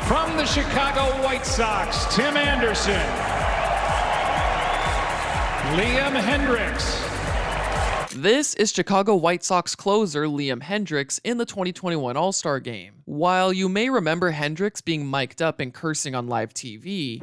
From the Chicago White Sox, Tim Anderson. Liam Hendriks. This is Chicago White Sox closer Liam Hendriks in the 2021 All-Star Game. While you may remember Hendriks being mic'd up and cursing on live TV,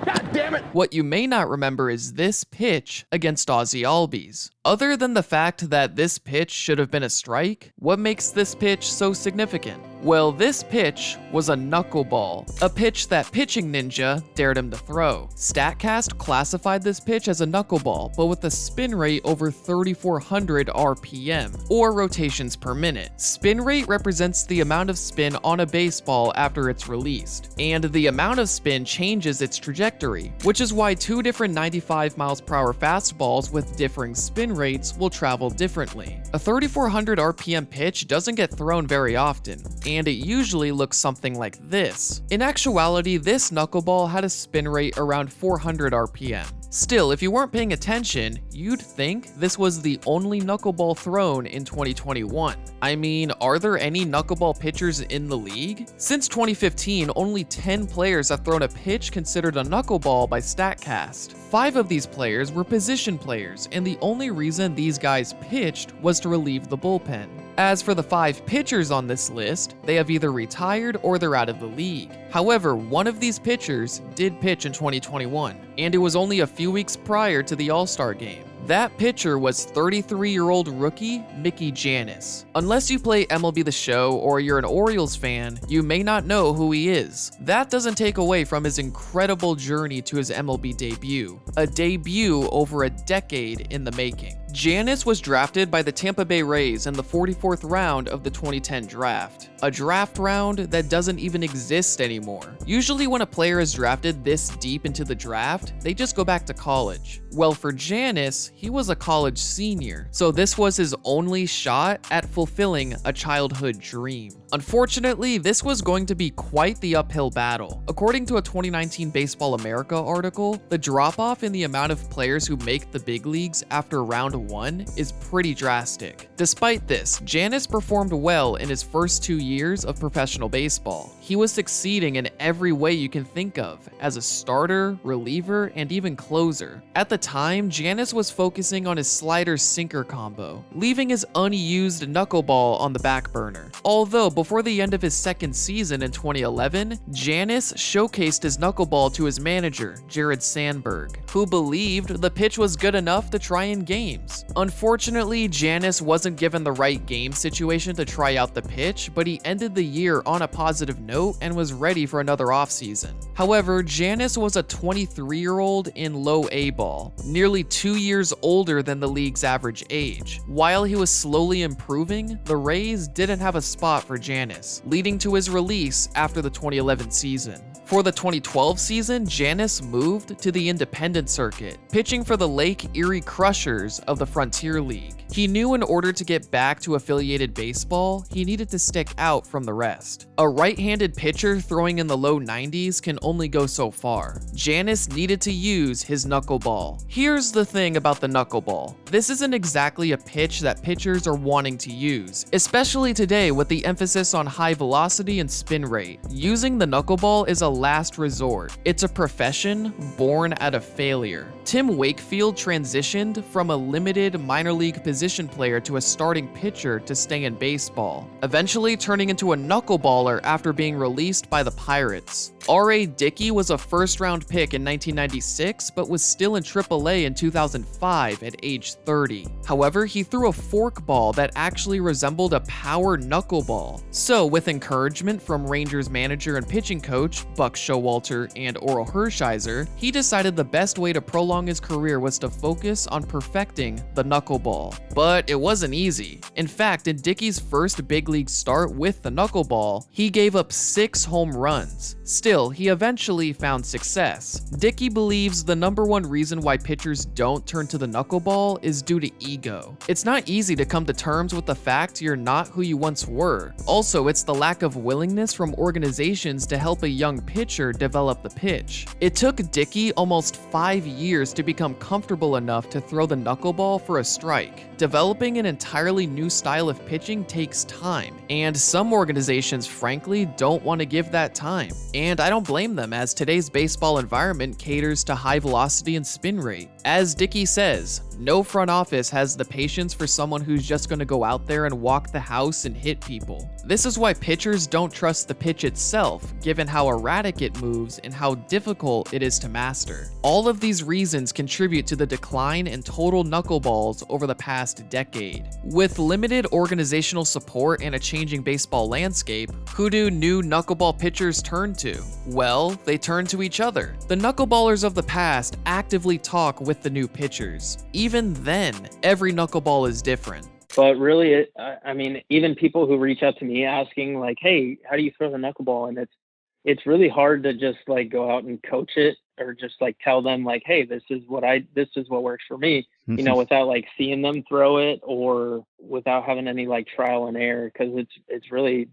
God damn it! what you may not remember is this pitch against Ozzie Albies. Other than the fact that this pitch should have been a strike, what makes this pitch so significant? Well, this pitch was a knuckleball, a pitch that Pitching Ninja dared him to throw. StatCast classified this pitch as a knuckleball, but with a spin rate over 3,400 RPM, or rotations per minute. Spin rate represents the amount of spin on a baseball after it's released, and the amount of spin changes its trajectory, which is why two different 95 miles per hour fastballs with differing spin rates will travel differently. A 3,400 RPM pitch doesn't get thrown very often, and it usually looks something like this. In actuality, this knuckleball had a spin rate around 400 RPM. Still, if you weren't paying attention, you'd think this was the only knuckleball thrown in 2021. I mean, are there any knuckleball pitchers in the league? Since 2015, only 10 players have thrown a pitch considered a knuckleball by StatCast. 5 of these players were position players, and the only reason these guys pitched was to relieve the bullpen. As for the 5 pitchers on this list, they have either retired or they're out of the league. However, one of these pitchers did pitch in 2021, and it was only a few weeks prior to the All-Star Game. That pitcher was 33-year-old rookie Mickey Jannis. Unless you play MLB The Show or you're an Orioles fan, you may not know who he is. That doesn't take away from his incredible journey to his MLB debut, a debut over a decade in the making. Jannis was drafted by the Tampa Bay Rays in the 44th round of the 2010 draft, a draft round that doesn't even exist anymore. Usually when a player is drafted this deep into the draft, they just go back to college. Well, for Jannis, he was a college senior, so this was his only shot at fulfilling a childhood dream. Unfortunately, this was going to be quite the uphill battle. According to a 2019 Baseball America article, the drop-off in the amount of players who make the big leagues after round 1 is pretty drastic. Despite this, Jannis performed well in his first 2 years of professional baseball. He was succeeding in every way you can think of, as a starter, reliever, and even closer. At the time, Jannis was focusing on his slider-sinker combo, leaving his unused knuckleball on the back burner. Although, before the end of his second season in 2011, Jannis showcased his knuckleball to his manager, Jared Sandberg, who believed the pitch was good enough to try in games. Unfortunately, Jannis wasn't given the right game situation to try out the pitch, but he ended the year on a positive note and was ready for another offseason. However, Jannis was a 23-year-old in low A ball, nearly 2 years older than the league's average age. While he was slowly improving, the Rays didn't have a spot for Jannis, leading to his release after the 2011 season. For the 2012 season, Jannis moved to the independent circuit, pitching for the Lake Erie Crushers of the Frontier League. He knew in order to get back to affiliated baseball, he needed to stick out from the rest. A right-handed pitcher throwing in the low 90s can only go so far. Jannis needed to use his knuckleball. Here's the thing about the knuckleball. This isn't exactly a pitch that pitchers are wanting to use, especially today with the emphasis on high velocity and spin rate. Using the knuckleball is a last resort. It's a profession born out of failure. Tim Wakefield transitioned from a limited minor league position player to a starting pitcher to stay in baseball, eventually turning into a knuckleballer after being released by the Pirates. R.A. Dickey was a first-round pick in 1996, but was still in AAA in 2005 at age 30. However, he threw a forkball that actually resembled a power knuckleball. So, with encouragement from Rangers manager and pitching coach Buck Showalter and Oral Hershiser, he decided the best way to prolong his career was to focus on perfecting the knuckleball. But it wasn't easy. In fact, in Dickey's first big league start with the knuckleball, he gave up 6 home runs. Still, Still, he eventually found success. Dickey believes the number one reason why pitchers don't turn to the knuckleball is due to ego. It's not easy to come to terms with the fact you're not who you once were. Also, it's the lack of willingness from organizations to help a young pitcher develop the pitch. It took Dickey almost 5 years to become comfortable enough to throw the knuckleball for a strike. Developing an entirely new style of pitching takes time, and some organizations frankly don't want to give that time. And I don't blame them, as today's baseball environment caters to high velocity and spin rate. As Dickey says, no front office has the patience for someone who's just going to go out there and walk the house and hit people. This is why pitchers don't trust the pitch itself, given how erratic it moves and how difficult it is to master. All of these reasons contribute to the decline in total knuckleballs over the past decade. With limited organizational support and a changing baseball landscape, who do new knuckleball pitchers turn to? Well, they turn to each other. The knuckleballers of the past actively talk with the new pitchers. Even then, every knuckleball is different. But really, I mean, even people who reach out to me asking like, hey, how do you throw the knuckleball? And it's really hard to just like go out and coach it or just like tell them like, hey, this is what works for me, you know, without like seeing them throw it or without having any like trial and error. Cause it's really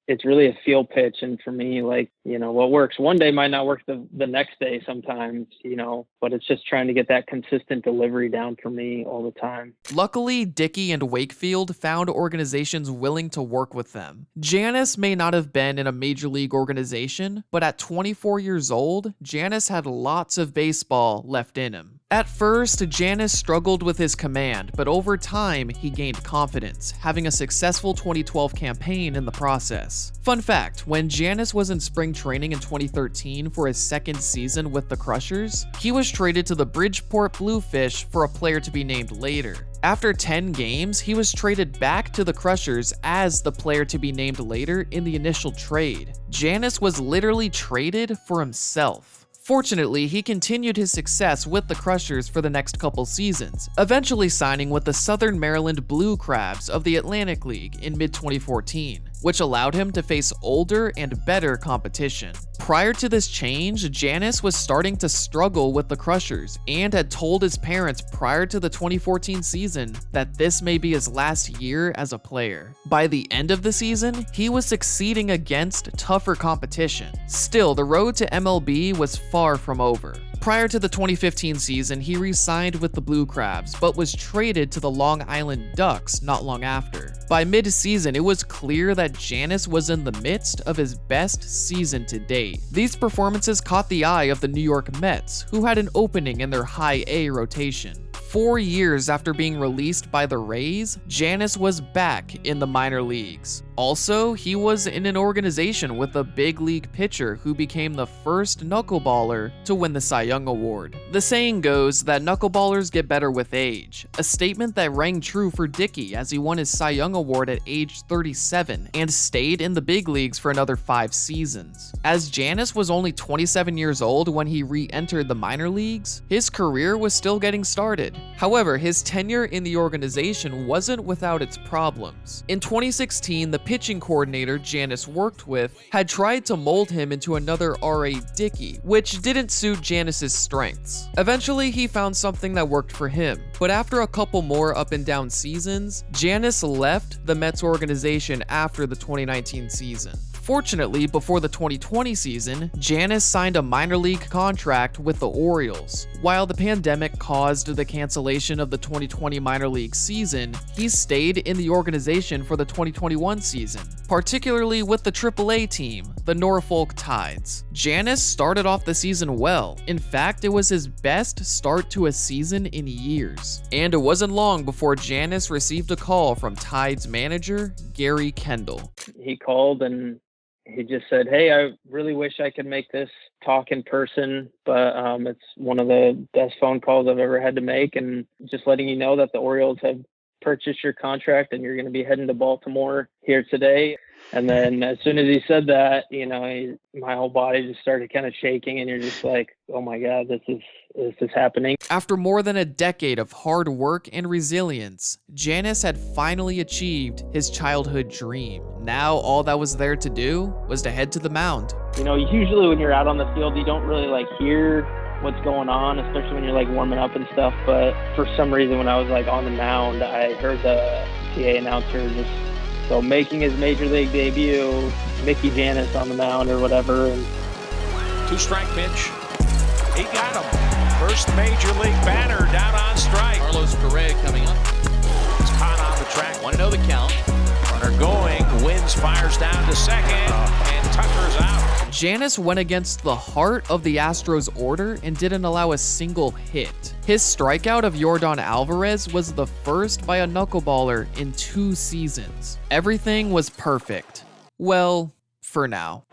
a feel pitch. And for me, like, you know, what works one day might not work the next day sometimes, you know, but it's just trying to get that consistent delivery down for me all the time. Luckily, Dickey and Wakefield found organizations willing to work with them. Jannis may not have been in a major league organization, but at 24 years old, Jannis had lots of baseball left in him. At first, Jannis struggled with his command, but over time, he gained confidence, having a successful 2012 campaign in the process. Fun fact, when Jannis was in spring training in 2013 for his second season with the Crushers, he was traded to the Bridgeport Bluefish for a player to be named later. After 10 games, he was traded back to the Crushers as the player to be named later in the initial trade. Jannis was literally traded for himself. Fortunately, he continued his success with the Crushers for the next couple seasons, eventually signing with the Southern Maryland Blue Crabs of the Atlantic League in mid-2014, which allowed him to face older and better competition. Prior to this change, Jannis was starting to struggle with the Crushers and had told his parents prior to the 2014 season that this may be his last year as a player. By the end of the season, he was succeeding against tougher competition. Still, the road to MLB was far from over. Prior to the 2015 season, he re-signed with the Blue Crabs, but was traded to the Long Island Ducks not long after. By mid-season, it was clear that Jannis was in the midst of his best season to date. These performances caught the eye of the New York Mets, who had an opening in their High A rotation. 4 years after being released by the Rays, Jannis was back in the minor leagues. Also, he was in an organization with a big league pitcher who became the first knuckleballer to win the Cy Young Award. The saying goes that knuckleballers get better with age, a statement that rang true for Dickey as he won his Cy Young Award at age 37 and stayed in the big leagues for another 5 seasons. As Jannis was only 27 years old when he re-entered the minor leagues, his career was still getting started. However, his tenure in the organization wasn't without its problems. In 2016, the pitching coordinator Jannis worked with had tried to mold him into another R.A. Dickey, which didn't suit Jannis's strengths. Eventually, he found something that worked for him, but after a couple more up and down seasons, Jannis left the Mets organization after the 2019 season. Fortunately, before the 2020 season, Jannis signed a minor league contract with the Orioles. While the pandemic caused the cancellation of the 2020 minor league season, he stayed in the organization for the 2021 season, particularly with the AAA team, the Norfolk Tides. Jannis started off the season well. In fact, it was his best start to a season in years. And it wasn't long before Jannis received a call from Tides manager Gary Kendall. He called and he just said, hey, I really wish I could make this talk in person, but it's one of the best phone calls I've ever had to make. And just letting you know that the Orioles have purchased your contract and you're going to be heading to Baltimore here today. And then as soon as he said that, you know, my whole body just started kind of shaking, and you're just like, oh my God, this is happening. After more than a decade of hard work and resilience, Jannis had finally achieved his childhood dream. Now all that was there to do was to head to the mound. You know, usually when you're out on the field, you don't really like hear what's going on, especially when you're like warming up and stuff. But for some reason, when I was like on the mound, I heard the PA announcer just making his major league debut, Mickey Jannis on the mound or whatever. And 2-strike pitch. He got him. First major league batter down on strike. Carlos Correa coming up. He's caught on the track. Want to know the count. Runner going. Wins, fires down to second, and Tucker's out. Jannis went against the heart of the Astros order and didn't allow a single hit. His strikeout of Yordan Alvarez was the first by a knuckleballer in 2 seasons. Everything was perfect. Well, for now.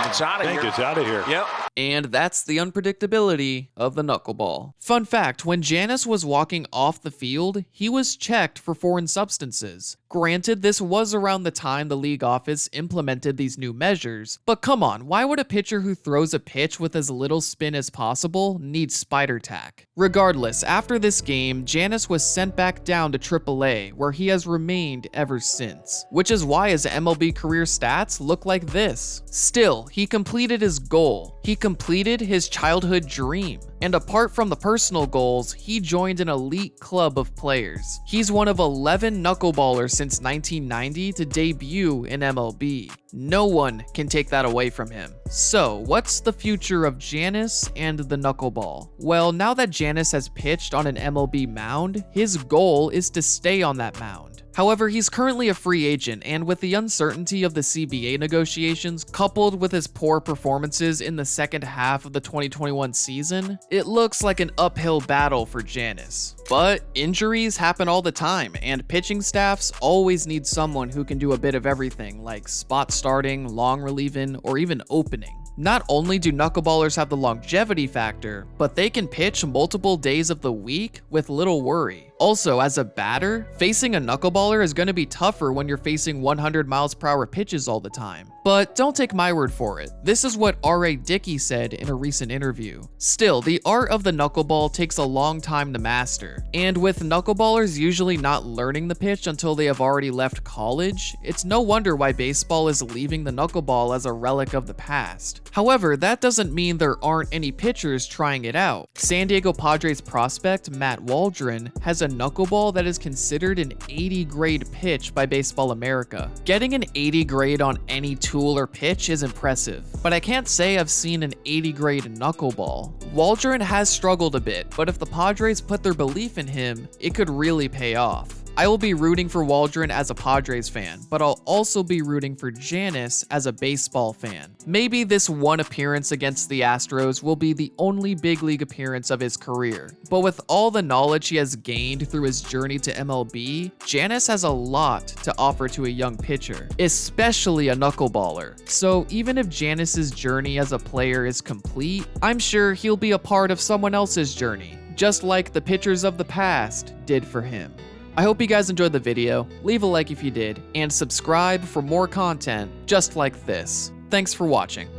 It's out of here. I think it's out of here. Yep. And that's the unpredictability of the knuckleball. Fun fact, when Jannis was walking off the field, he was checked for foreign substances. Granted, this was around the time the league office implemented these new measures, but come on, why would a pitcher who throws a pitch with as little spin as possible need spider tack? Regardless, after this game, Jannis was sent back down to AAA, where he has remained ever since, which is why his MLB career stats look like this. Still, he completed his goal. He completed his childhood dream. And apart from the personal goals, he joined an elite club of players. He's one of 11 knuckleballers since 1990 to debut in MLB. No one can take that away from him. So, what's the future of Jannis and the knuckleball? Well, now that Jannis has pitched on an MLB mound, his goal is to stay on that mound. However, he's currently a free agent, and with the uncertainty of the CBA negotiations, coupled with his poor performances in the second half of the 2021 season, it looks like an uphill battle for Jannis. But injuries happen all the time, and pitching staffs always need someone who can do a bit of everything, like spot starting, long relieving, or even opening. Not only do knuckleballers have the longevity factor, but they can pitch multiple days of the week with little worry. Also, as a batter, facing a knuckleballer is going to be tougher when you're facing 100 miles per hour pitches all the time. But don't take my word for it. This is what R.A. Dickey said in a recent interview. Still, the art of the knuckleball takes a long time to master. And with knuckleballers usually not learning the pitch until they have already left college, it's no wonder why baseball is leaving the knuckleball as a relic of the past. However, that doesn't mean there aren't any pitchers trying it out. San Diego Padres prospect Matt Waldron has a knuckleball that is considered an 80 grade pitch by Baseball America. Getting an 80 grade on any tool or pitch is impressive, but I can't say I've seen an 80 grade knuckleball. Waldron has struggled a bit, but if the Padres put their belief in him, it could really pay off. I will be rooting for Waldron as a Padres fan, but I'll also be rooting for Jannis as a baseball fan. Maybe this one appearance against the Astros will be the only big league appearance of his career, but with all the knowledge he has gained through his journey to MLB, Jannis has a lot to offer to a young pitcher, especially a knuckleballer. So even if Jannis's journey as a player is complete, I'm sure he'll be a part of someone else's journey, just like the pitchers of the past did for him. I hope you guys enjoyed the video, leave a like if you did, and subscribe for more content just like this. Thanks for watching.